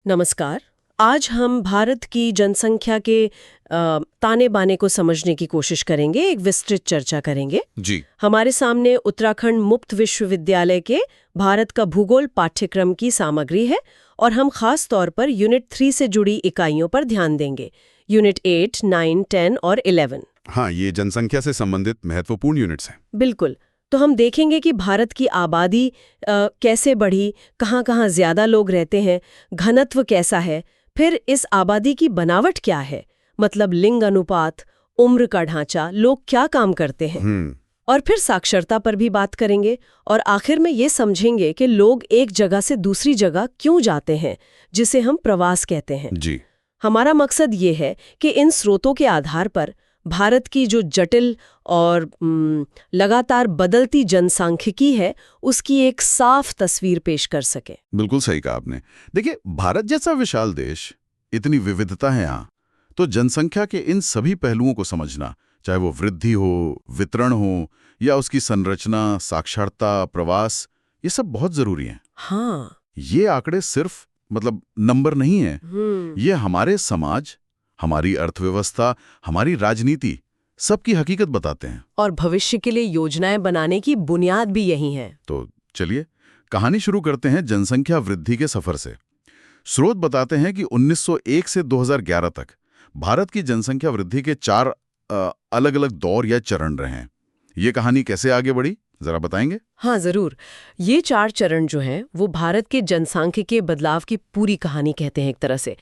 नमस्कार। आज हम भारत की जनसंख्या के ताने बाने को समझने की कोशिश करेंगे, एक विस्तृत चर्चा करेंगे। जी। हमारे सामने उत्तराखंड मुक्त विश्वविद्यालय के भारत का भूगोल पाठ्यक्रम की सामग्री है और हम खास तौर पर यूनिट 3 से जुड़ी इकाइयों पर ध्यान देंगे। यूनिट 8, 9, 10 और 11। हाँ, ये जनसंख्या से संबंधित महत्वपूर्ण यूनिट्स हैं। बिल्कुल। तो हम देखेंगे कि भारत की आबादी कैसे बढ़ी, कहाँ-कहाँ ज्यादा लोग रहते हैं, घनत्व कैसा है, फिर इस आबादी की बनावट क्या है, मतलब लिंग अनुपात, उम्र का ढांचा, लोग क्या काम करते हैं। और फिर साक्षरता पर भी बात करेंगे और आखिर में ये समझेंगे कि लोग एक जगह से दूसरी जगह क्यों जाते हैं, जिसे हम प्रवास कहते हैं। जी। हमारा मकसद ये है कि इन स्रोतों के आधार पर भारत की जो जटिल और लगातार बदलती जनसांख्यिकी है, उसकी एक साफ तस्वीर पेश कर सके। बिल्कुल सही कहा आपने। देखिए, भारत जैसा विशाल देश, इतनी विविधता है यहाँ, तो जनसंख्या के इन सभी पहलुओं को समझना, चाहे वो वृद्धि हो, वितरण हो या उसकी संरचना, साक्षरता, प्रवास, ये सब बहुत जरूरी है। हाँ। ये आंकड़े सिर्फ नंबर नहीं है। ये हमारे समाज, हमारी अर्थव्यवस्था, हमारी राजनीति, सबकी हकीकत बताते हैं। और भविष्य के लिए योजनाएं बनाने की बुनियाद भी यही है। तो चलिए कहानी शुरू करते हैं जनसंख्या वृद्धि के सफर से। स्रोत बताते हैं कि 1901 से 2011 तक भारत की जनसंख्या वृद्धि के 4 अलग अलग दौर या चरण रहे हैं। ये कहानी कैसे आगे बढ़ी, जरा बताएंगे? हाँ जरूर। ये 4 चरण जो हैं वो भारत के जनसांख्यिकीय बदलाव की पूरी कहानी कहते हैं एक तरह से।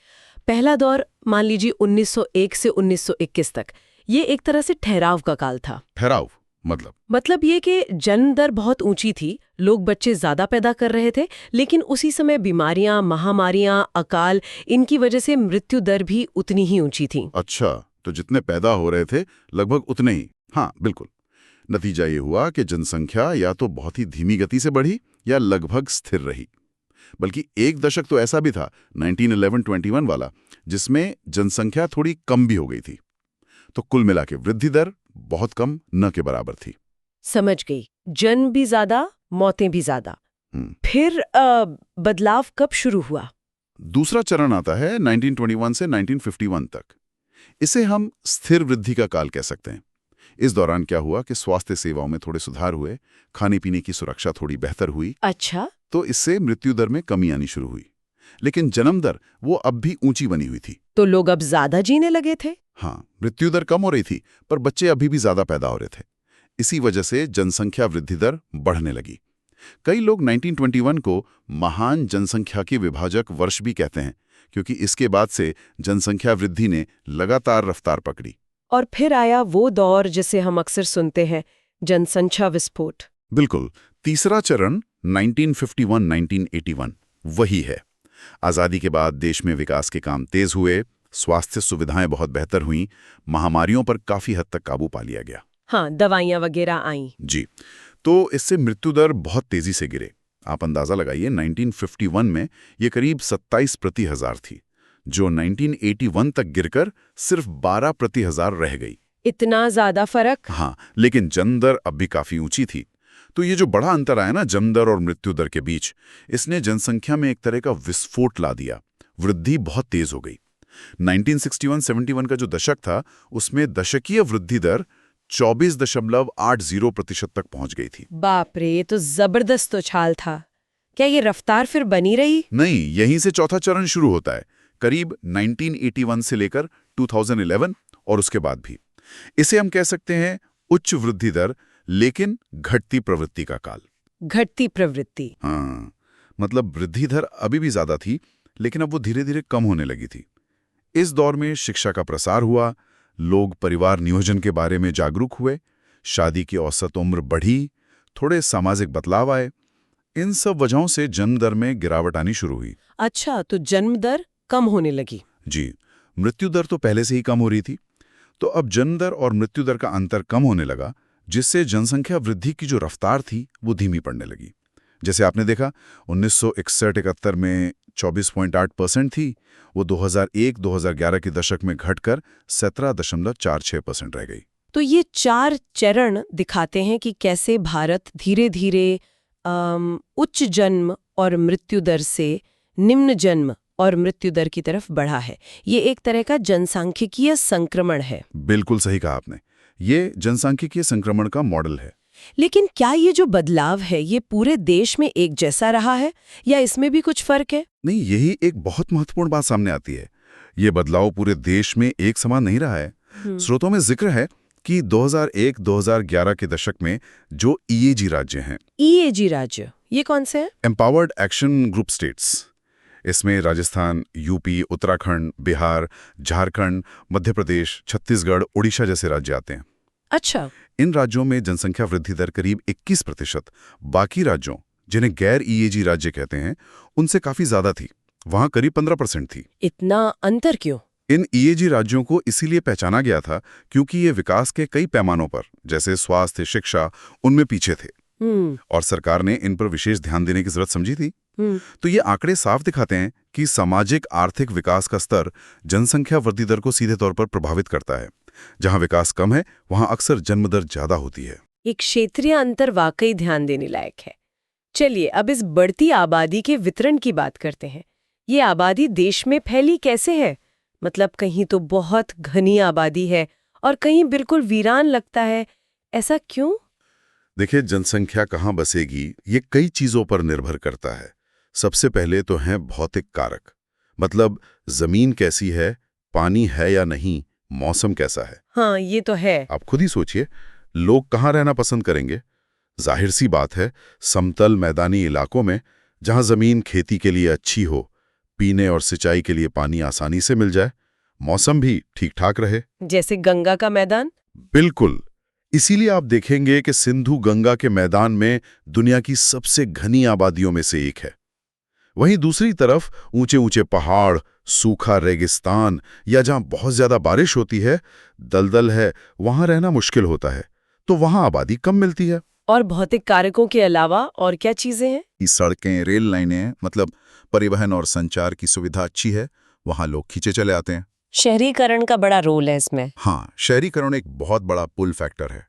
पहला दौर मान लीजिए 1901 से 1921 तक, ये एक तरह से ठहराव का काल था। ठहराव मतलब ये कि जन्म दर बहुत ऊंची थी, लोग बच्चे ज्यादा पैदा कर रहे थे, लेकिन उसी समय बीमारियां, महामारियां, अकाल, इनकी वजह से मृत्यु दर भी उतनी ही ऊंची थी। अच्छा, तो जितने पैदा हो रहे थे लगभग उतने ही। हाँ बिल्कुल। नतीजा ये हुआ कि जनसंख्या या तो बहुत ही धीमी गति से बढ़ी या लगभग स्थिर रही। बल्कि एक दशक तो ऐसा भी था, 1911-21 वाला, जिसमें जनसंख्या थोड़ी कम भी हो गई थी। तो कुल मिला के वृद्धि दर बहुत कम, न के बराबर थी। समझ गई। जन्म भी ज्यादा, मौतें भी ज्यादा। फिर बदलाव कब शुरू हुआ? दूसरा चरण आता है 1921 से 1951 तक। इसे हम स्थिर वृद्धि का काल कह सकते हैं। इस दौरान क्या हुआ कि स्वास्थ्य सेवाओं में थोड़े सुधार हुए, खाने पीने की सुरक्षा थोड़ी बेहतर हुई। अच्छा। तो इससे मृत्यु दर में कमी आनी शुरू हुई। लेकिन जन्म दर वो अब भी ऊंची बनी हुई थी। तो लोग अब ज्यादा जीने लगे थे? हाँ, मृत्यु दर कम हो रही थी, पर बच्चे अभी भी ज्यादा पैदा हो रहे थे। इसी वजह से जनसंख्या वृद्धि दर बढ़ने लगी। कई लोग 1921 को महान जनसंख्याकी विभाजक वर्ष भी कहते हैं, क्योंकि इसके बाद से जनसंख्या वृद्धि ने लगातार रफ्तार पकड़ी। और फिर आया वो दौर जिसे हम अक्सर सुनते हैं, जनसंख्या विस्फोट। बिल्कुल। तीसरा चरण 1951-1981 वही है। आजादी के बाद देश में विकास के काम तेज हुए, स्वास्थ्य सुविधाएं बहुत बेहतर हुईं, महामारियों पर काफी हद तक काबू पा लिया गया। हाँ, दवाइयां वगैरह आईं। जी। तो इससे मृत्यु दर बहुत तेजी से गिरे। आप अंदाजा लगाइए, 1951 में ये करीब 27 प्रति हजार थी, जो 1981 तक गिरकर सिर्फ 12 प्रति हजार रह गई। इतना ज्यादा फर्क? हाँ, लेकिन जन्म दर अब भी काफी ऊंची थी। तो ये जो बड़ा अंतर आया ना जन्म दर और मृत्यु दर के बीच, इसने जनसंख्या में एक तरह का विस्फोट ला दिया। वृद्धि बहुत तेज हो गई। 1961-71 का जो दशक था, उसमें दशकीय वृद्धि दर 24.80% तक पहुंच गई थी। बाप रे, ये तो जबरदस्त उछाल था। क्या ये रफ्तार फिर बनी रही? नहीं, यहीं से चौथा चरण शुरू होता है, करीब 1981 से लेकर 2011 और उसके बाद भी। इसे हम कह सकते हैं उच्च वृद्धि दर लेकिन घटती प्रवृत्ति का काल। घटती प्रवृत्ति? हाँ, मतलब वृद्धि दर अभी भी ज्यादा थी, लेकिन अब वो धीरे धीरे कम होने लगी थी। इस दौर में शिक्षा का प्रसार हुआ, लोग परिवार नियोजन के बारे में जागरूक हुए, शादी की औसत उम्र बढ़ी, थोड़े सामाजिक बदलाव आए। इन सब वजहों से जन्म दर में गिरावट आनी शुरू हुई। अच्छा, तो जन्म दर कम होने लगी? जी। मृत्यु दर तो पहले से ही कम हो रही थी, तो अब जन्म दर और मृत्यु दर का अंतर कम होने लगा, जिससे जनसंख्या वृद्धि की जो रफ्तार थी वो धीमी पड़ने लगी। जैसे आपने देखा, 1961-71 में 24.8% थी, वो 2001-2011 के दशक में घटकर 17.46% रह गई। तो ये 4 चरण दिखाते हैं कि कैसे भारत धीरे धीरे उच्च जन्म और मृत्यु दर से निम्न जन्म और मृत्यु दर की तरफ बढ़ा है। ये एक तरह का जनसांख्यिकीय संक्रमण है। बिल्कुल सही कहा आपने। ये जनसांख्यिकीय संक्रमण का मॉडल है। लेकिन क्या ये जो बदलाव है ये पूरे देश में एक जैसा रहा है या इसमें भी कुछ फर्क है? नहीं, यही एक बहुत महत्वपूर्ण बात सामने आती है। ये बदलाव पूरे देश में एक समान नहीं रहा है। स्रोतों में जिक्र है कि 2001-2011 के दशक में जो ईएजी राज्य हैं, ईएजी राज्य ये कौन से हैं? एम्पावर्ड एक्शन ग्रुप स्टेट्स, इसमें राजस्थान, यूपी, उत्तराखंड, बिहार, झारखंड, मध्य प्रदेश, छत्तीसगढ़, ओडिशा जैसे राज्य आते हैं। अच्छा। इन राज्यों में जनसंख्या वृद्धि दर करीब 21%, बाकी राज्यों जिन्हें गैर ईएजी राज्य कहते हैं उनसे काफी ज्यादा थी, वहां करीब 15% थी। इतना अंतर क्यों? इन ईएजी राज्यों को इसीलिए पहचाना गया था क्योंकि ये विकास के कई पैमानों पर, जैसे स्वास्थ्य, शिक्षा, उनमें पीछे थे और सरकार ने इन पर विशेष ध्यान देने की जरूरत समझी थी। तो ये आंकड़े साफ दिखाते हैं कि सामाजिक आर्थिक विकास का स्तर जनसंख्या वृद्धि दर को सीधे तौर पर प्रभावित करता है। जहां विकास कम है वहां अक्सर जन्म दर ज्यादा होती है। एक क्षेत्रीय अंतर वाकई ध्यान देने लायक है। चलिए अब इस बढ़ती आबादी के वितरण की बात करते हैं। ये आबादी देश में फैली कैसे है? मतलब कहीं तो बहुत घनी आबादी है और कहीं बिल्कुल वीरान लगता है, ऐसा क्यों? देखिए, जनसंख्या कहाँ बसेगी ये कई चीजों पर निर्भर करता है। सबसे पहले तो हैं भौतिक कारक, मतलब जमीन कैसी है, पानी है या नहीं, मौसम कैसा है। हाँ, ये तो है। आप खुद ही सोचिए, लोग कहाँ रहना पसंद करेंगे? जाहिर सी बात है, समतल मैदानी इलाकों में, जहां जमीन खेती के लिए अच्छी हो, पीने और सिंचाई के लिए पानी आसानी से मिल जाए, मौसम भी ठीक ठाक रहे। जैसे गंगा का मैदान? बिल्कुल। इसीलिए आप देखेंगे कि सिंधु गंगा के मैदान में दुनिया की सबसे घनी आबादियों में से एक है। वहीं दूसरी तरफ ऊंचे ऊंचे पहाड़, सूखा रेगिस्तान या जहां बहुत ज्यादा बारिश होती है, दलदल है, वहां रहना मुश्किल होता है, तो वहां आबादी कम मिलती है। और भौतिक कारकों के अलावा और क्या चीजें हैं? सड़कें, रेल लाइनें, मतलब परिवहन और संचार की सुविधा अच्छी है, वहां लोग खींचे चले आते हैं। शहरीकरण का बड़ा रोल है इसमें। हाँ, शहरीकरण एक बहुत बड़ा पुल फैक्टर है।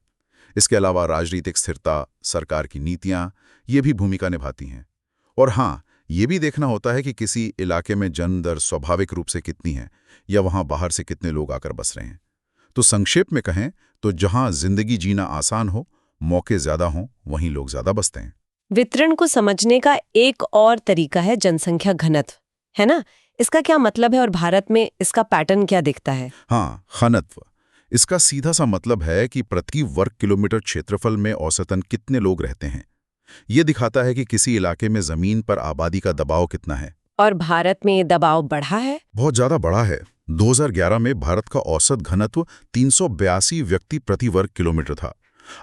इसके अलावा राजनीतिक स्थिरता, सरकार की नीतियां, ये भी भूमिका निभाती हैं। और हाँ, ये भी देखना होता है कि किसी इलाके में जन्म दर स्वाभाविक रूप से कितनी है या वहां बाहर से कितने लोग आकर बस रहे हैं। तो संक्षेप में कहें तो जहां जिंदगी जीना आसान हो, मौके ज्यादा हों, वहीं लोग ज्यादा बसते हैं। वितरण को समझने का एक और तरीका है जनसंख्या घनत्व, है ना? इसका क्या मतलब है और भारत में इसका पैटर्न क्या दिखता है? हाँ, घनत्व। इसका सीधा सा मतलब है कि प्रति वर्ग किलोमीटर क्षेत्रफल में औसतन कितने लोग रहते हैं। ये दिखाता है कि किसी इलाके में जमीन पर आबादी का दबाव कितना है। और भारत में ये दबाव बढ़ा है? बहुत ज्यादा बढ़ा है। 2011 में भारत का औसत घनत्व 382 व्यक्ति प्रति वर्ग किलोमीटर था।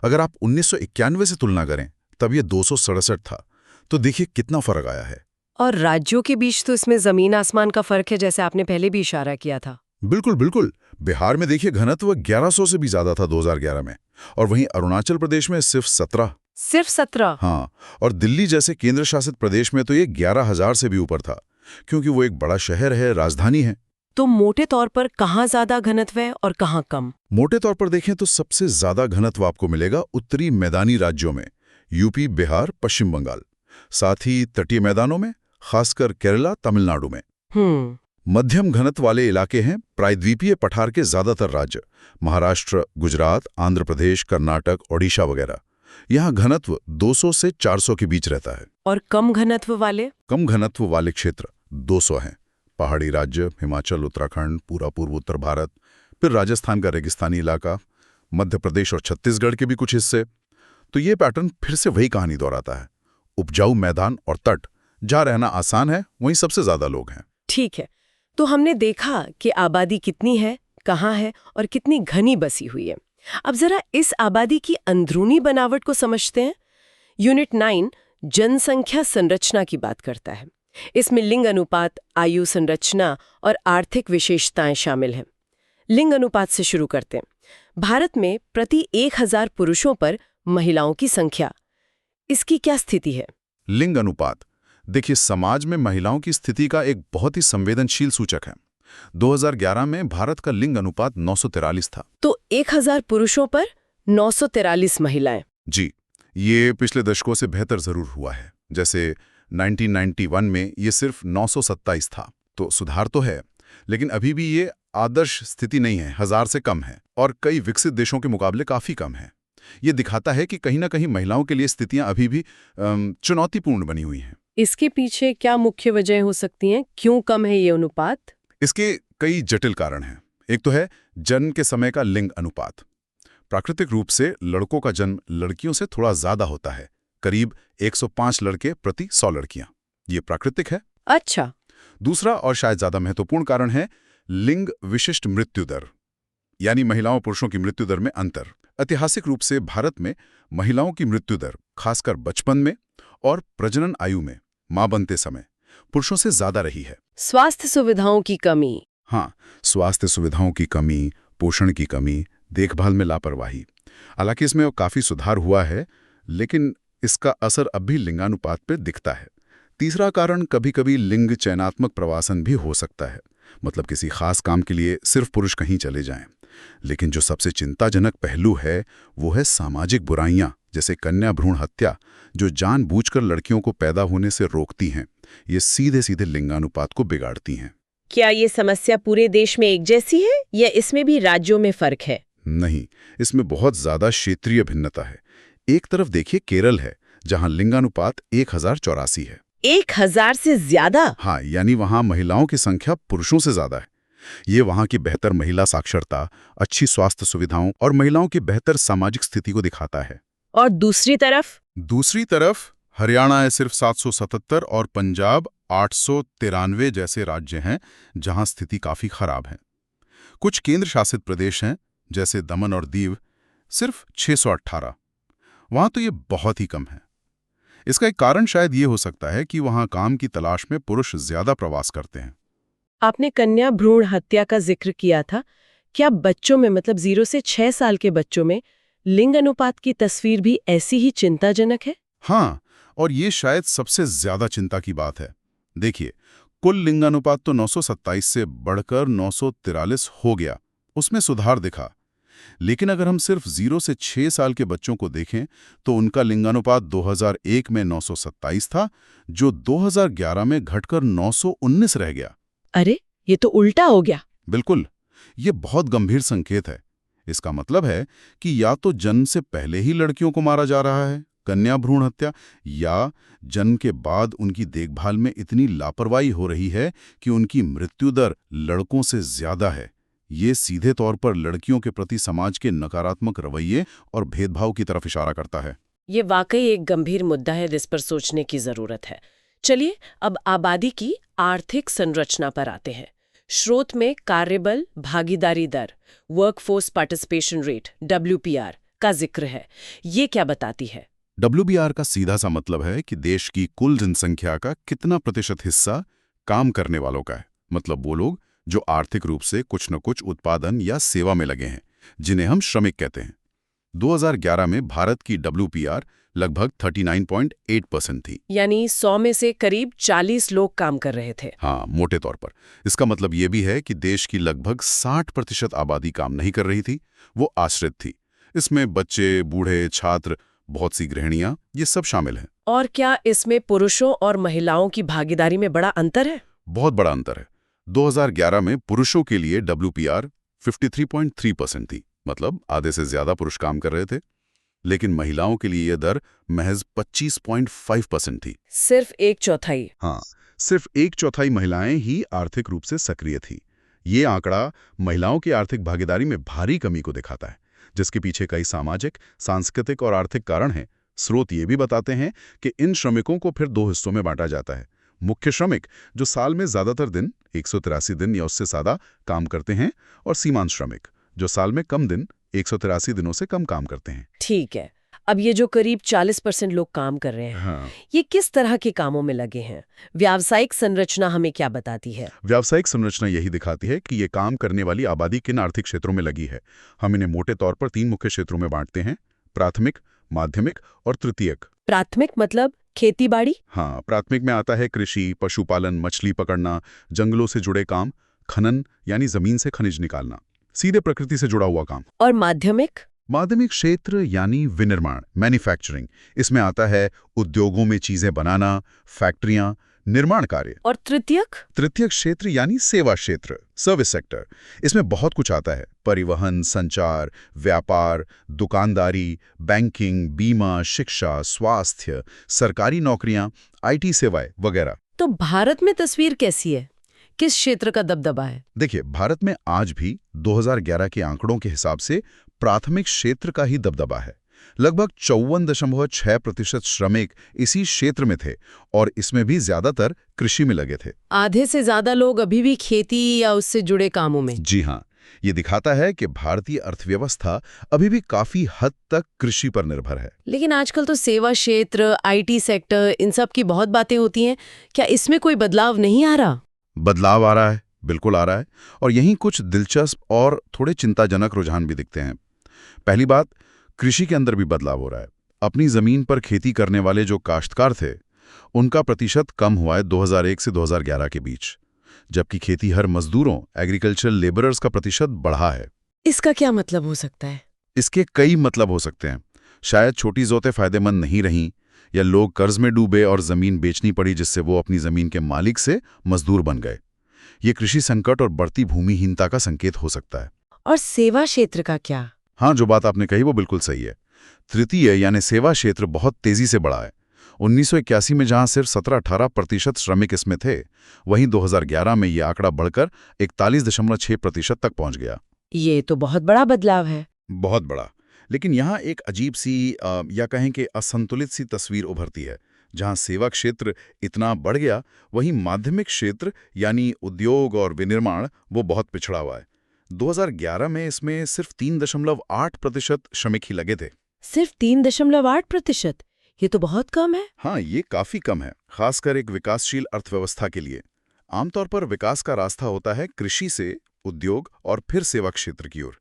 अगर आप 1991 से तुलना करें तब ये 267 था। तो देखिए कितना फर्क आया है। और राज्यों के बीच तो इसमें जमीन आसमान का फर्क है, जैसे आपने पहले भी इशारा किया था। बिल्कुल बिल्कुल। बिहार में देखिए घनत्व 1100 से भी ज्यादा था 2011 में, और वहीं अरुणाचल प्रदेश में सिर्फ 17। सिर्फ 17? हाँ, और दिल्ली जैसे केंद्र शासित प्रदेश में तो ये 11,000 से भी ऊपर था, क्योंकि वो एक बड़ा शहर है, राजधानी है। तो मोटे तौर पर कहाँ ज्यादा घनत्व है और कहाँ कम? मोटे तौर पर देखें तो सबसे ज्यादा घनत्व आपको मिलेगा उत्तरी मैदानी राज्यों में, यूपी, बिहार, पश्चिम बंगाल। साथ ही तटीय मैदानों में, खासकर केरला, तमिलनाडु में। मध्यम घनत्व वाले इलाके हैं प्रायद्वीपीय पठार के ज्यादातर राज्य, महाराष्ट्र, गुजरात, आंध्र प्रदेश, कर्नाटक, ओडिशा वगैरह। यहाँ घनत्व 200 से 400 के बीच रहता है। और कम घनत्व वाले? कम घनत्व वाले क्षेत्र 200 हैं। पहाड़ी राज्य, हिमाचल, उत्तराखंड, पूरा पूर्व उत्तर भारत, फिर राजस्थान का रेगिस्तानी इलाका, मध्य प्रदेश और छत्तीसगढ़ के भी कुछ हिस्से। तो ये पैटर्न फिर से वही कहानी दोहराता है। उपजाऊ मैदान और तट, जहाँ रहना आसान है, वहीं सबसे ज्यादा लोग हैं। ठीक है, तो हमने देखा कि आबादी कितनी है, कहाँ है और कितनी घनी बसी हुई है। अब जरा इस आबादी की अंदरूनी बनावट को समझते हैं। यूनिट 9 जनसंख्या संरचना की बात करता है। इसमें लिंग अनुपात, आयु संरचना और आर्थिक विशेषताएं शामिल हैं। लिंग अनुपात से शुरू करते हैं। भारत में प्रति 1000 पुरुषों पर महिलाओं की संख्या, इसकी क्या स्थिति है? लिंग अनुपात, देखिए, समाज में महिलाओं की स्थिति का एक बहुत ही संवेदनशील सूचक है। 2011 में भारत का लिंग अनुपात 943 था। तो 1000 पुरुषों पर 943 महिलाएं। जी, ये पिछले दशकों से बेहतर जरूर हुआ है। जैसे 1991 में ये सिर्फ 927 था। तो सुधार तो है, लेकिन अभी भी ये आदर्श स्थिति नहीं है, 1000 से कम है और कई विकसित देशों के मुकाबले काफ़ी कम है। ये दिखाता है कि कहीं ना कहीं महिलाओं के लिए स्थितियां अभी भी चुनौतीपूर्ण बनी हुई हैं। इसके पीछे क्या मुख्य वजह हो सकती हैं? क्यों कम है ये अनुपात? इसके कई जटिल कारण हैं। एक तो है जन्म के समय का लिंग अनुपात। प्राकृतिक रूप से लड़कों का जन्म लड़कियों से थोड़ा ज्यादा होता है, करीब 105 लड़के प्रति 100 लड़कियां। ये प्राकृतिक है। अच्छा। दूसरा और शायद ज्यादा महत्वपूर्ण कारण है लिंग विशिष्ट मृत्यु दर, यानी महिलाओं पुरुषों की मृत्यु दर में अंतर। ऐतिहासिक रूप से भारत में महिलाओं की मृत्यु दर, खासकर बचपन में और प्रजनन आयु में, मां बनते समय, पुरुषों से ज्यादा रही है। स्वास्थ्य सुविधाओं की कमी। हाँ, स्वास्थ्य सुविधाओं की कमी, पोषण की कमी, देखभाल में लापरवाही। हालांकि इसमें काफी सुधार हुआ है, लेकिन इसका असर अब भी लिंगानुपात पर दिखता है। तीसरा कारण कभी-कभी लिंग चयनात्मक प्रवासन भी हो सकता है, मतलब किसी खास काम के लिए सिर्फ पुरुष कहीं चले जाएं। लेकिन जो सबसे चिंताजनक पहलू है वो है सामाजिक बुराइयां, जैसे कन्या भ्रूण हत्या, जो जानबूझकर लड़कियों को पैदा होने से रोकती हैं। ये सीधे सीधे लिंगानुपात को बिगाड़ती हैं। क्या ये समस्या पूरे देश में एक जैसी है या इसमें भी राज्यों में फर्क है? नहीं, इसमें बहुत ज्यादा क्षेत्रीय भिन्नता है। एक तरफ देखिए केरल है, जहां लिंगानुपात 1084 है। 1000 से ज्यादा? हाँ, यानी वहां महिलाओं की संख्या पुरुषों से ज्यादा है। ये वहां की बेहतर महिला साक्षरता, अच्छी स्वास्थ्य सुविधाओं और महिलाओं की बेहतर सामाजिक स्थिति को दिखाता है। और दूसरी तरफ? हरियाणा है सिर्फ 777 और पंजाब 893 जैसे राज्य हैं जहां स्थिति काफी खराब है। कुछ केंद्र शासित प्रदेश हैं जैसे दमन और दीव, सिर्फ 618। वहां तो ये बहुत ही कम है। इसका एक कारण शायद ये हो सकता है कि वहां काम की तलाश में पुरुष ज्यादा प्रवास करते हैं। आपने कन्या भ्रूण हत्या का जिक्र किया था। क्या बच्चों में, मतलब 0 से 6 साल के बच्चों में, लिंग अनुपात की तस्वीर भी ऐसी ही चिंताजनक है? हाँ, और ये शायद सबसे ज्यादा चिंता की बात है। देखिए, कुल लिंगानुपात तो 927 से बढ़कर 943 हो गया, उसमें सुधार दिखा। लेकिन अगर हम सिर्फ 0 से 6 साल के बच्चों को देखें तो उनका लिंगानुपात 2001 में 927 था, जो 2011 में घटकर 919 रह गया। अरे, ये तो उल्टा हो गया। बिल्कुल, ये बहुत गंभीर संकेत है। इसका मतलब है कि या तो जन्म से पहले ही लड़कियों को मारा जा रहा है, कन्या भ्रूण हत्या, या जन्म के बाद उनकी देखभाल में इतनी लापरवाही हो रही है कि उनकी मृत्यु दर लड़कों से ज्यादा है। ये सीधे तौर पर लड़कियों के प्रति समाज के नकारात्मक रवैये और भेदभाव की तरफ इशारा करता है। ये वाकई एक गंभीर मुद्दा है जिस पर सोचने की जरूरत है। चलिए अब आबादी की आर्थिक संरचना पर आते हैं। स्रोत में कार्यबल भागीदारी दर, वर्कफोर्स पार्टिसिपेशन रेट, WPR का जिक्र है। ये क्या बताती है? WPR का सीधा सा मतलब है कि देश की कुल जनसंख्या का कितना प्रतिशत हिस्सा काम करने वालों का है, मतलब वो लोग जो आर्थिक रूप से कुछ न कुछ उत्पादन या सेवा में लगे हैं, जिन्हें हम श्रमिक कहते हैं। 2011 में भारत की WPR लगभग 39.8% थी, यानी 100 में से करीब 40 लोग काम कर रहे थे। हाँ, मोटे तौर पर। इसका मतलब ये भी है कि देश की लगभग 60% आबादी काम नहीं कर रही थी, वो आश्रित थी। इसमें बच्चे, बूढ़े, छात्र, बहुत सी गृहिणियां, ये सब शामिल हैं। और क्या इसमें पुरुषों और महिलाओं की भागीदारी में बड़ा अंतर है? बहुत बड़ा अंतर है। 2011 में पुरुषों के लिए WPR 53.3% थी, मतलब आधे से ज्यादा पुरुष काम कर रहे थे। लेकिन महिलाओं के लिए यह दर महज 25.5% थी। सिर्फ 1/4। हाँ, सिर्फ 1/4 महिलाएं ही आर्थिक रूप से सक्रिय थी। ये आंकड़ा महिलाओं की आर्थिक भागीदारी में भारी कमी को दिखाता है, जिसके पीछे कई सामाजिक, सांस्कृतिक और आर्थिक कारण हैं। स्रोत ये भी बताते हैं कि इन श्रमिकों को फिर 2 हिस्सों में बांटा जाता है। मुख्य श्रमिक, जो साल में ज्यादातर दिन, 183 दिन या उससे ज्यादा काम करते हैं, और सीमांत श्रमिक, जो साल में कम दिन, 183 दिनों से कम काम करते हैं। ठीक है। अब ये जो करीब 40% लोग काम कर रहे हैं, हाँ, ये किस तरह के कामों में लगे हैं? व्यावसायिक संरचना हमें क्या बताती है? व्यावसायिक संरचना यही दिखाती है कि ये काम करने वाली आबादी किन आर्थिक क्षेत्रों में लगी है। हम इन्हें मोटे तौर पर 3 मुख्य क्षेत्रों में बांटते हैं: प्राथमिक, माध्यमिक और तृतीयक। प्राथमिक मतलब खेती बाड़ी? हाँ, प्राथमिक में आता है कृषि, पशुपालन, मछली पकड़ना, जंगलों से जुड़े काम, खनन यानी जमीन से खनिज निकालना, सीधे प्रकृति से जुड़ा हुआ काम। और माध्यमिक? माध्यमिक क्षेत्र यानी विनिर्माण, मैन्युफैक्चरिंग। इसमें आता है उद्योगों में चीजें बनाना, फैक्ट्रियां, निर्माण कार्य। और तृतीयक? तृतीयक क्षेत्र यानी सेवा क्षेत्र, सर्विस सेक्टर। इसमें बहुत कुछ आता है, परिवहन, संचार, व्यापार, दुकानदारी, बैंकिंग, बीमा, शिक्षा, स्वास्थ्य, सरकारी नौकरियां, IT सेवाएं वगैरह। तो भारत में तस्वीर कैसी है? किस क्षेत्र का दबदबा है? देखिए, भारत में आज भी 2011 के आंकड़ों के हिसाब से प्राथमिक क्षेत्र का ही दबदबा है। लगभग 54.6% श्रमिक इसी क्षेत्र में थे और इसमें भी ज्यादातर कृषि में लगे थे। आधे से ज्यादा लोग अभी भी खेती या उससे जुड़े कामों में। जी हाँ, ये दिखाता है कि भारतीय अर्थव्यवस्था अभी भी काफी हद तक कृषि पर निर्भर है। लेकिन आजकल तो सेवा क्षेत्र, IT सेक्टर, इन सब की बहुत बातें होती हैं। क्या इसमें कोई बदलाव नहीं आ रहा? बदलाव आ रहा है, बिल्कुल आ रहा है, और यहीं कुछ दिलचस्प और थोड़े चिंताजनक रुझान भी दिखते हैं। पहली बात, कृषि के अंदर भी बदलाव हो रहा है। अपनी जमीन पर खेती करने वाले जो काश्तकार थे, उनका प्रतिशत कम हुआ है 2001 से 2011 के बीच, जबकि खेतीहर मजदूरों, एग्रीकल्चरल लेबरर्स का प्रतिशत बढ़ा है। इसका क्या मतलब हो सकता है? इसके कई मतलब हो सकते हैं। शायद छोटी जोतें फायदेमंद नहीं रहीं, या लोग कर्ज में डूबे और जमीन बेचनी पड़ी, जिससे वो अपनी जमीन के मालिक से मजदूर बन गए। ये कृषि संकट और बढ़ती भूमिहीनता का संकेत हो सकता है। और सेवा क्षेत्र का क्या? हाँ, जो बात आपने कही वो बिल्कुल सही है। तृतीय यानी सेवा क्षेत्र बहुत तेजी से बढ़ा है। 1981 में जहां सिर्फ 17-18% श्रमिक इसमें थे, वहीं 2011 में ये आंकड़ा बढ़कर 41.6% तक पहुंच गया। ये तो बहुत बड़ा बदलाव है। बहुत बड़ा। लेकिन यहाँ एक अजीब सी या कहें कि असंतुलित सी तस्वीर उभरती है। जहां सेवा क्षेत्र इतना बढ़ गया, वहीं माध्यमिक क्षेत्र यानी उद्योग और विनिर्माण वो बहुत पिछड़ा हुआ है। 2011 में इसमें सिर्फ 3.8% श्रमिक ही लगे थे। सिर्फ 3.8%? ये तो बहुत कम है। हाँ, ये काफी कम है, खासकर एक विकासशील अर्थव्यवस्था के लिए। आमतौर पर विकास का रास्ता होता है कृषि से उद्योग और फिर सेवा क्षेत्र की ओर।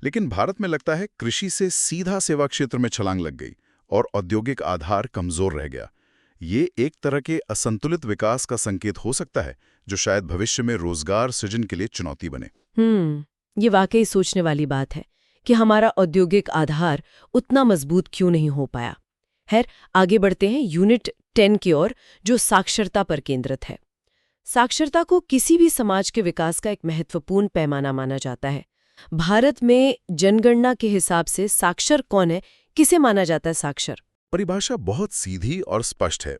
लेकिन भारत में लगता है कृषि से सीधा सेवा क्षेत्र में छलांग लग गई और औद्योगिक आधार कमजोर रह गया। ये एक तरह के असंतुलित विकास का संकेत हो सकता है, जो शायद भविष्य में रोजगार सृजन के लिए चुनौती बने। ये वाकई सोचने वाली बात है कि हमारा औद्योगिक आधार उतना मजबूत क्यों नहीं हो पाया। खैर, आगे बढ़ते हैं यूनिट 10 की ओर, जो साक्षरता पर केंद्रित है। साक्षरता को किसी भी समाज के विकास का एक महत्वपूर्ण पैमाना माना जाता है। भारत में जनगणना के हिसाब से साक्षर कौन है? किसे माना जाता है साक्षर? परिभाषा बहुत सीधी और स्पष्ट है।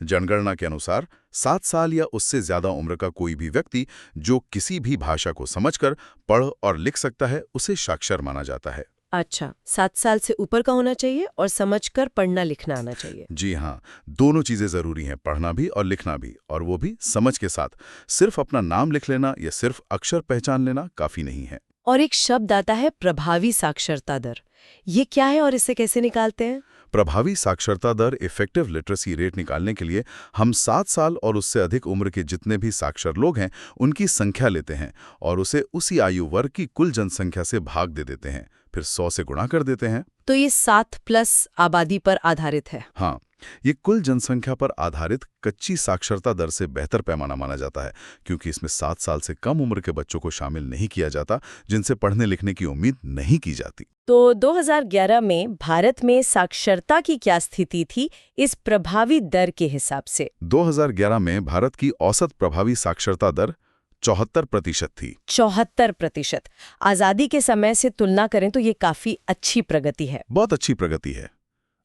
जनगणना के अनुसार 7 साल या उससे ज्यादा उम्र का कोई भी व्यक्ति जो किसी भी भाषा को समझकर पढ़ और लिख सकता है, उसे साक्षर माना जाता है। अच्छा, 7 साल से ऊपर का होना चाहिए और समझकर पढ़ना लिखना आना चाहिए। जी हाँ, दोनों चीजें जरूरी हैं, पढ़ना भी और लिखना भी, और वो भी समझ के साथ। सिर्फ अपना नाम लिख लेना या सिर्फ अक्षर पहचान लेना काफी नहीं है। और एक शब्द आता है प्रभावी साक्षरता दर। ये क्या है और इसे कैसे निकालते हैं? प्रभावी साक्षरता दर, इफेक्टिव लिटरेसी रेट निकालने के लिए हम 7 साल और उससे अधिक उम्र के जितने भी साक्षर लोग हैं उनकी संख्या लेते हैं और उसे उसी आयु वर्ग की कुल जनसंख्या से भाग दे देते हैं, फिर 100 से गुणा कर देते हैं। तो ये 7+ आबादी पर आधारित है। हाँ, ये कुल जनसंख्या पर आधारित कच्ची साक्षरता दर से बेहतर पैमाना माना जाता है, क्योंकि इसमें 7 साल से कम उम्र के बच्चों को शामिल नहीं किया जाता, जिनसे पढ़ने लिखने की उम्मीद नहीं की जाती। तो 2011 में भारत में साक्षरता की क्या स्थिति थी इस प्रभावी दर के हिसाब से? 2011 में भारत की औसत प्रभावी साक्षरता दर 74% थी। 74%। आजादी के समय से तुलना करें तो ये काफी अच्छी प्रगति है। बहुत अच्छी प्रगति है।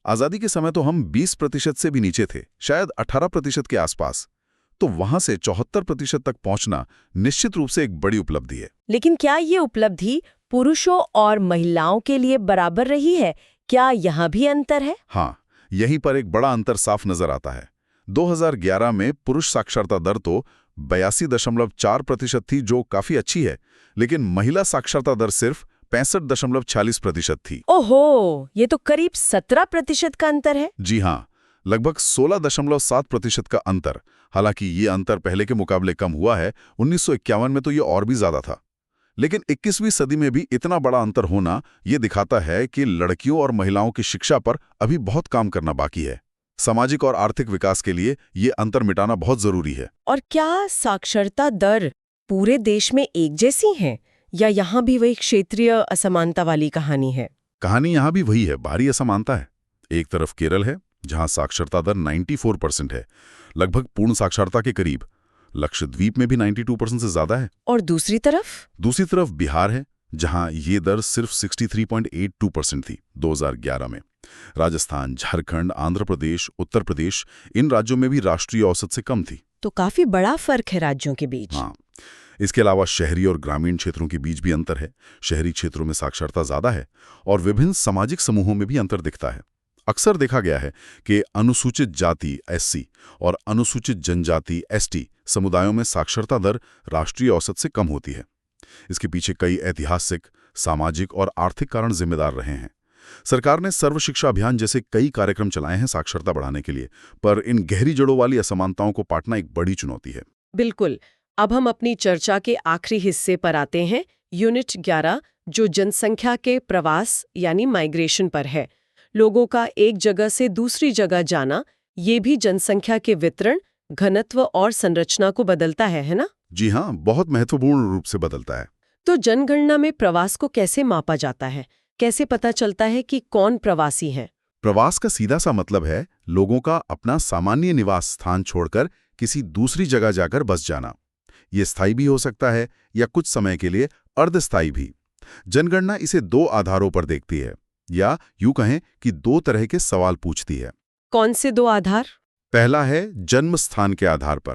आजादी के समय तो हम 20% से भी नीचे थे, शायद 18% के आसपास। तो वहां से 74% तक पहुंचना निश्चित रूप से एक बड़ी उपलब्धि है। लेकिन क्या ये उपलब्धि पुरुषों और महिलाओं के लिए बराबर रही है? क्या यहाँ भी अंतर है? हाँ, यहीं पर एक बड़ा अंतर साफ नजर आता है। 2011 में पुरुष साक्षरता दर तो 82.4% थी, जो काफी अच्छी है, लेकिन महिला साक्षरता दर सिर्फ 65.46% थी। ओहो, ये तो करीब 17% का अंतर है। जी हाँ, लगभग 16.7% का अंतर। हालांकि ये अंतर पहले के मुकाबले कम हुआ है, 1951 में तो ये और भी ज्यादा था। लेकिन 21वीं सदी में भी इतना बड़ा अंतर होना ये दिखाता है कि लड़कियों और महिलाओं की शिक्षा पर अभी बहुत काम करना बाकी है। सामाजिक और आर्थिक विकास के लिए ये अंतर मिटाना बहुत जरूरी है। और क्या साक्षरता दर पूरे देश में एक जैसी है या यहाँ भी वही क्षेत्रीय असमानता वाली कहानी है? कहानी यहाँ भी वही है, भारी असमानता है। एक तरफ केरल है, जहाँ साक्षरता दर 94% है, लगभग पूर्ण साक्षरता के करीब। लक्षद्वीप में भी 92% से ज्यादा है। और दूसरी तरफ बिहार है, जहां ये दर सिर्फ 63.82% थी 2011 में। राजस्थान, झारखंड, आंध्र प्रदेश, उत्तर प्रदेश, इन राज्यों में भी राष्ट्रीय औसत से कम थी। तो काफी बड़ा फर्क है राज्यों के बीच। हाँ, इसके अलावा शहरी और ग्रामीण क्षेत्रों के बीच भी अंतर है। शहरी क्षेत्रों में साक्षरता ज्यादा है और विभिन्न सामाजिक समूहों में भी अंतर दिखता है। अक्सर देखा गया है कि अनुसूचित जाति (एससी) और अनुसूचित जनजाति (एसटी) समुदायों में साक्षरता दर राष्ट्रीय औसत से कम होती है। इसके पीछे कई ऐतिहासिक, सामाजिक और आर्थिक कारण जिम्मेदार रहे हैं। सरकार ने सर्व शिक्षा अभियान जैसे कई कार्यक्रम चलाए हैं साक्षरता बढ़ाने के लिए, पर इन गहरी जड़ों वाली असमानताओं को पाटना एक बड़ी चुनौती है। बिल्कुल। अब हम अपनी चर्चा के आखिरी हिस्से पर आते हैं, यूनिट 11, जो जनसंख्या के प्रवास यानी माइग्रेशन पर है। लोगों का एक जगह से दूसरी जगह जाना, ये भी जनसंख्या के वितरण, घनत्व और संरचना को बदलता है ना? जी हाँ, बहुत महत्वपूर्ण रूप से बदलता है। तो जनगणना में प्रवास को कैसे मापा जाता है? कैसे पता चलता है कि कौन प्रवासी है? प्रवास का सीधा सा मतलब है लोगों का अपना सामान्य निवास स्थान छोड़कर किसी दूसरी जगह जाकर बस जाना। ये स्थायी भी हो सकता है या कुछ समय के लिए अर्धस्थायी भी। जनगणना इसे दो आधारों पर देखती है, या यूं कहें कि दो तरह के सवाल पूछती है। कौन से दो आधार? पहला है जन्म स्थान के आधार पर।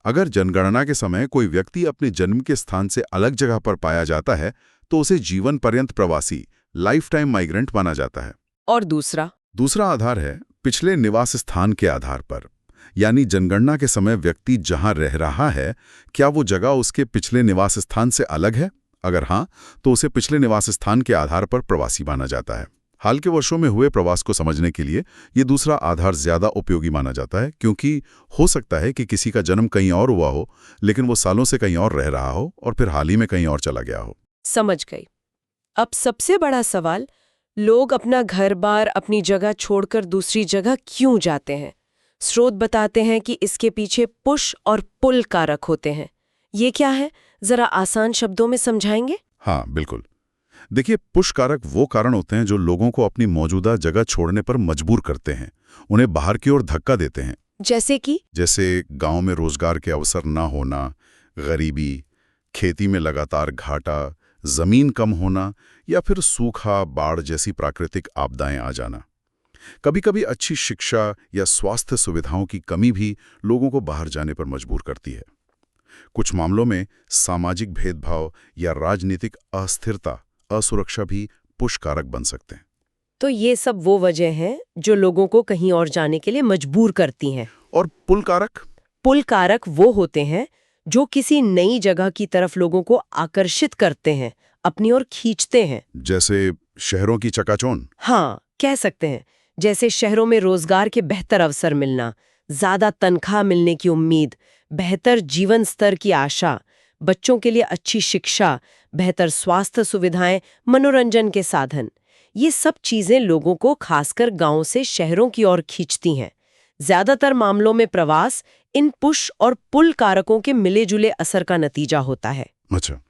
अगर जनगणना के समय कोई व्यक्ति अपने जन्म के स्थान से अलग जगह पर पाया जाता है तो उसे जीवन पर्यंत प्रवासी, लाइफ टाइम माइग्रेंट माना जाता है। और दूसरा आधार है पिछले निवास स्थान के आधार पर, यानी जनगणना के समय व्यक्ति जहां रह रहा है, क्या वो जगह उसके पिछले निवास स्थान से अलग है? अगर हां, तो उसे पिछले निवास स्थान के आधार पर प्रवासी माना जाता है। हाल के वर्षों में हुए प्रवास को समझने के लिए ये दूसरा आधार ज्यादा उपयोगी माना जाता है, क्योंकि हो सकता है कि किसी का जन्म कहीं और हुआ हो, लेकिन वो सालों से कहीं और रह रहा हो और फिर हाल ही में कहीं और चला गया हो। समझ गई। अब सबसे बड़ा सवाल, लोग अपना घर-बार, अपनी जगह छोड़कर दूसरी जगह क्यों जाते हैं? स्रोत बताते हैं कि इसके पीछे पुश और पुल कारक होते हैं। ये क्या है? जरा आसान शब्दों में समझाएंगे? हाँ, बिल्कुल। देखिए, पुश कारक वो कारण होते हैं जो लोगों को अपनी मौजूदा जगह छोड़ने पर मजबूर करते हैं, उन्हें बाहर की ओर धक्का देते हैं। जैसे गांव में रोजगार के अवसर न होना, गरीबी, खेती में लगातार घाटा, जमीन कम होना या फिर सूखा, बाढ़ जैसी प्राकृतिक आपदाएं आ जाना। कभी-कभी अच्छी शिक्षा या स्वास्थ्य सुविधाओं की कमी भी लोगों को बाहर जाने पर मजबूर करती है। कुछ मामलों में सामाजिक भेदभाव या राजनीतिक अस्थिरता, असुरक्षा भी पुश कारक बन सकते हैं। तो ये सब वो वजह हैं जो लोगों को कहीं और जाने के लिए मजबूर करती हैं। और पुल कारक? पुल कारक वो होते हैं जो किसी नई जगह की तरफ लोगों को आकर्षित करते हैं, अपनी ओर खींचते हैं। जैसे शहरों की चकाचौंध? हाँ, कह सकते हैं। जैसे शहरों में रोजगार के बेहतर अवसर मिलना, ज्यादा तनख्वाह मिलने की उम्मीद, बेहतर जीवन स्तर की आशा, बच्चों के लिए अच्छी शिक्षा, बेहतर स्वास्थ्य सुविधाएं, मनोरंजन के साधन। ये सब चीजें लोगों को खासकर गांवों से शहरों की ओर खींचती हैं। ज्यादातर मामलों में प्रवास इन पुश और पुल कारकों के मिले-जुले असर का नतीजा होता है। अच्छा,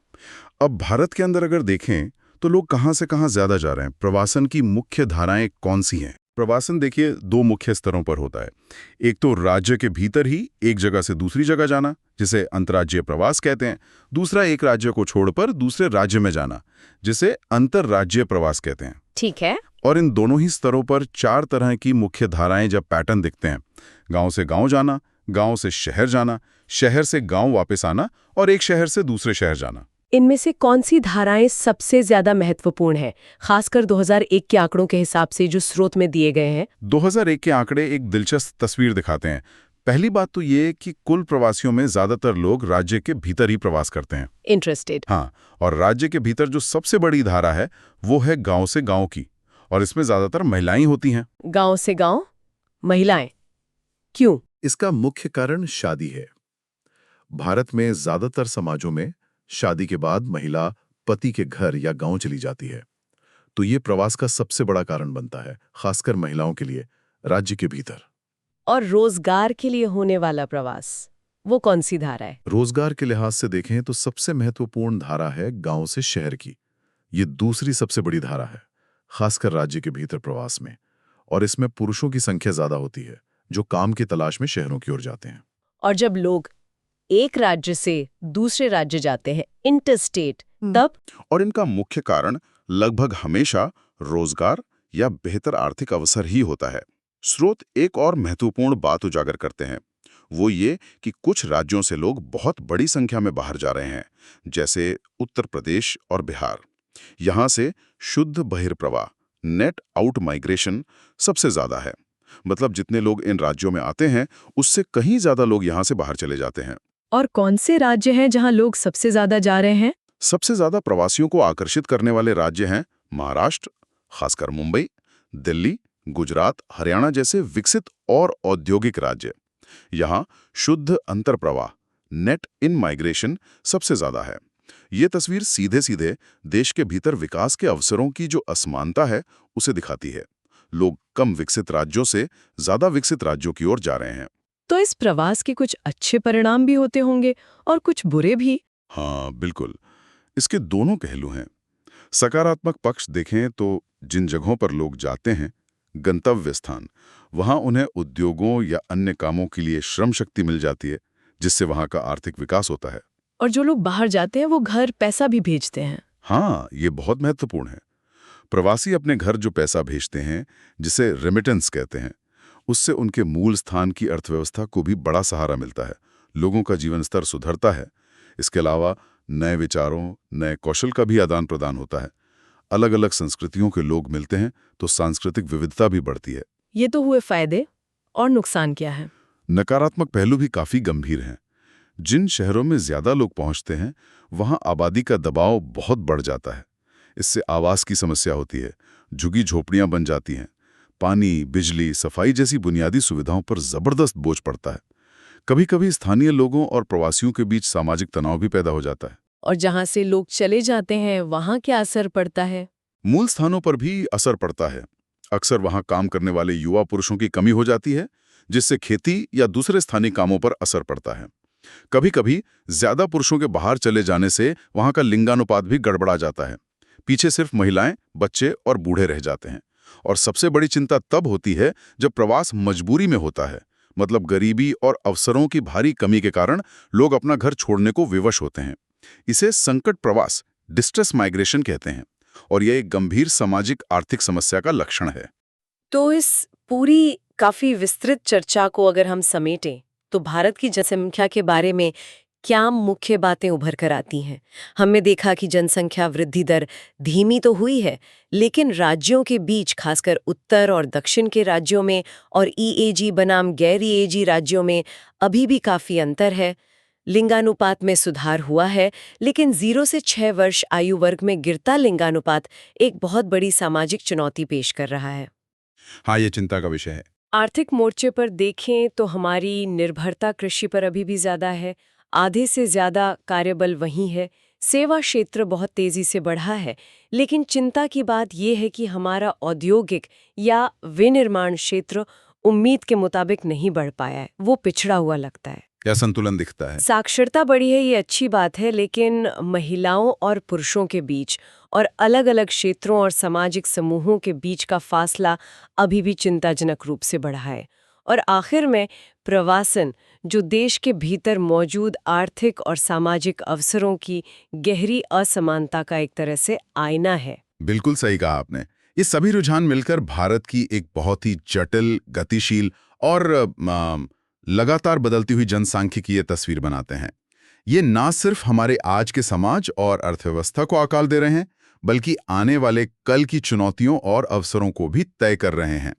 अब भारत के अंदर अगर देखें तो लोग कहां से कहां ज्यादा जा रहे हैं? प्रवासन की मुख्य धाराएं कौन सी हैं? प्रवासन देखिए दो मुख्य स्तरों पर होता है। एक तो राज्य के भीतर ही एक जगह से दूसरी जगह जाना, जिसे अंतर्राज्यीय प्रवास कहते हैं। दूसरा, एक राज्य को छोड़कर दूसरे राज्य में जाना, जिसे अंतर्राज्यीय प्रवास कहते हैं। ठीक है। और इन दोनों ही स्तरों पर चार तरह की मुख्य धाराएं जब पैटर्न दिखते हैं: गांव से गांव जाना, गांव से शहर जाना, शहर से गांव वापस आना और एक शहर से दूसरे शहर जाना। इनमें से कौन सी धाराएं सबसे ज्यादा महत्वपूर्ण है, खासकर 2001 के आंकड़ों के हिसाब से जो स्रोत में दिए गए हैं? 2001 के आंकड़े एक दिलचस्प तस्वीर दिखाते हैं। पहली बात तो ये कि कुल प्रवासियों में ज्यादातर लोग राज्य के भीतर ही प्रवास करते हैं। इंटरेस्टेड। हाँ, और राज्य के भीतर जो सबसे बड़ी धारा है वो है गांव से गांव की, और इसमें ज्यादातर महिलाएं होती हैं। गांव से गांव, महिलाएं, क्यों? इसका मुख्य कारण शादी है। भारत में ज्यादातर समाजों में शादी के बाद महिला पति के घर या गांव चली जाती है, तो ये प्रवास का सबसे बड़ा कारण बनता है, खासकर महिलाओं के लिए राज्य के भीतर। और रोजगार के लिए होने वाला प्रवास, वो कौन सी धारा है? रोजगार के लिहाज से देखें तो सबसे महत्वपूर्ण धारा है गांव से शहर की। ये दूसरी सबसे बड़ी धारा है, खासकर राज्य के भीतर प्रवास में, और इसमें पुरुषों की संख्या ज्यादा होती है। जो काम की तलाश में शहरों की ओर जाते हैं। और जब लोग एक राज्य से दूसरे राज्य जाते हैं, इंटरस्टेट, तब और इनका मुख्य कारण लगभग हमेशा रोजगार या बेहतर आर्थिक अवसर ही होता है। स्रोत एक और महत्वपूर्ण बात उजागर करते हैं, वो ये कि कुछ राज्यों से लोग बहुत बड़ी संख्या में बाहर जा रहे हैं, जैसे उत्तर प्रदेश और बिहार। यहाँ से शुद्ध बहिर्प्रवाह, नेट आउट माइग्रेशन सबसे ज्यादा है। मतलब जितने लोग इन राज्यों में आते हैं, उससे कहीं ज्यादा लोग यहाँ से बाहर चले जाते हैं। और कौन से राज्य हैं जहां लोग सबसे ज्यादा जा रहे हैं? सबसे ज्यादा प्रवासियों को आकर्षित करने वाले राज्य हैं महाराष्ट्र, खासकर मुंबई, दिल्ली, गुजरात, हरियाणा जैसे विकसित और औद्योगिक राज्य। यहाँ शुद्ध अंतर्प्रवाह, नेट इन माइग्रेशन सबसे ज्यादा है। ये तस्वीर सीधे सीधे देश के भीतर विकास के अवसरों की जो असमानता है उसे दिखाती है। लोग कम विकसित राज्यों से ज्यादा विकसित राज्यों की ओर जा रहे हैं। तो इस प्रवास के कुछ अच्छे परिणाम भी होते होंगे और कुछ बुरे भी। हाँ बिल्कुल, इसके दोनों पहलू हैं। सकारात्मक पक्ष देखें तो जिन जगहों पर लोग जाते हैं, गंतव्य स्थान, वहां उन्हें उद्योगों या अन्य कामों के लिए श्रम शक्ति मिल जाती है, जिससे वहां का आर्थिक विकास होता है। और जो लोग बाहर जाते हैं वो घर पैसा भी भेजते हैं। हाँ, ये बहुत महत्वपूर्ण है। प्रवासी अपने घर जो पैसा भेजते हैं, जिसे रेमिटेंस कहते हैं, उससे उनके मूल स्थान की अर्थव्यवस्था को भी बड़ा सहारा मिलता है। लोगों का जीवन स्तर सुधरता है। इसके अलावा नए विचारों, नए कौशल का भी आदान प्रदान होता है। अलग अलग संस्कृतियों के लोग मिलते हैं तो सांस्कृतिक विविधता भी बढ़ती है। ये तो हुए फायदे, और नुकसान क्या है? नकारात्मक पहलू भी काफी गंभीर हैं। जिन शहरों में ज्यादा लोग पहुंचते हैं, वहां आबादी का दबाव बहुत बढ़ जाता है। इससे आवास की समस्या होती है, झुगी झोपड़ियां बन जाती हैं, पानी, बिजली, सफाई जैसी बुनियादी सुविधाओं पर जबरदस्त बोझ पड़ता है। कभी-कभी स्थानीय लोगों और प्रवासियों के बीच सामाजिक तनाव भी पैदा हो जाता है। और जहां से लोग चले जाते हैं वहां क्या असर पड़ता है? मूल स्थानों पर भी असर पड़ता है। अक्सर वहां काम करने वाले युवा पुरुषों की कमी हो जाती है, जिससे खेती या दूसरे स्थानीय कामों पर असर पड़ता है। कभी-कभी ज्यादा पुरुषों के बाहर चले जाने से वहां का लिंगानुपात भी गड़बड़ा जाता है। पीछे सिर्फ महिलाएं, बच्चे और बूढ़े रह जाते हैं। और सबसे बड़ी चिंता तब होती है जब प्रवास मजबूरी में होता है। मतलब गरीबी और अवसरों की भारी कमी के कारण लोग अपना घर छोड़ने को विवश होते हैं। इसे संकट प्रवास, डिस्ट्रेस माइग्रेशन कहते हैं, और यह एक गंभीर सामाजिक आर्थिक समस्या का लक्षण है। तो इस पूरी काफी विस्तृत चर्चा को अगर हम समेटें तो भारत की जनसंख्या के बारे में क्या मुख्य बातें उभर कर आती हैं? हमने देखा कि जनसंख्या वृद्धि दर धीमी तो हुई है, लेकिन राज्यों के बीच, खासकर उत्तर और दक्षिण के राज्यों में और ईएजी बनाम गैर ईएजी राज्यों में अभी भी काफी अंतर है। लिंगानुपात में सुधार हुआ है, लेकिन 0 से 6 वर्ष आयु वर्ग में गिरता लिंगानुपात एक बहुत बड़ी सामाजिक चुनौती पेश कर रहा है। हाँ, ये चिंता का विषय है। आर्थिक मोर्चे पर देखें तो हमारी निर्भरता कृषि पर अभी भी ज्यादा है। आधे से ज्यादा कार्यबल वहीं है। सेवा क्षेत्र बहुत तेजी से बढ़ा है, लेकिन चिंता की बात यह है कि हमारा औद्योगिक या विनिर्माण क्षेत्र उम्मीद के मुताबिक नहीं बढ़ पाया है। वो पिछड़ा हुआ लगता है। क्या संतुलन दिखता है? साक्षरता बढ़ी है, ये अच्छी बात है, लेकिन महिलाओं और पुरुषों के बीच और अलग-अलग क्षेत्रों और सामाजिक समूहों के बीच का फासला अभी भी चिंताजनक रूप से बढ़ा है। और आखिर में प्रवासन, जो देश के भीतर मौजूद आर्थिक और सामाजिक अवसरों की गहरी असमानता का एक तरह से आईना है। बिल्कुल सही कहा आपने। ये सभी रुझान मिलकर भारत की एक बहुत ही जटिल, गतिशील और लगातार बदलती हुई जनसांख्यिकी की ये तस्वीर बनाते हैं। ये ना सिर्फ हमारे आज के समाज और अर्थव्यवस्था को आकार दे रहे हैं, बल्कि आने वाले कल की चुनौतियों और अवसरों को भी तय कर रहे हैं।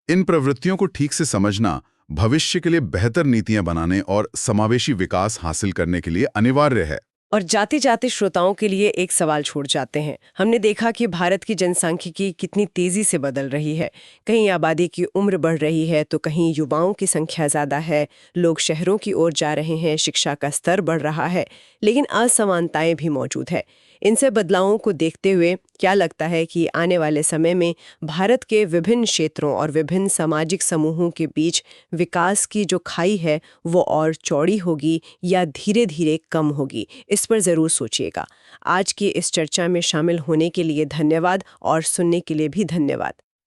इन प्रवृत्तियों को ठीक से समझना भविष्य के लिए बेहतर नीतियां बनाने और समावेशी विकास हासिल करने के लिए अनिवार्य है। और जाते जाते श्रोताओं के लिए एक सवाल छोड़ जाते हैं। हमने देखा कि भारत की जनसांख्यिकी कितनी तेजी से बदल रही है। कहीं आबादी की उम्र बढ़ रही है तो कहीं युवाओं की संख्या ज़्यादा है, लोग शहरों की ओर जा रहे हैं, शिक्षा का स्तर बढ़ रहा है, लेकिन असमानताएं भी मौजूद है। इनसे बदलावों को देखते हुए क्या लगता है कि आने वाले समय में भारत के विभिन्न क्षेत्रों और विभिन्न सामाजिक समूहों के बीच विकास की जो खाई है वो और चौड़ी होगी या धीरे धीरे कम होगी? इस पर ज़रूर सोचिएगा। आज की इस चर्चा में शामिल होने के लिए धन्यवाद और सुनने के लिए भी धन्यवाद।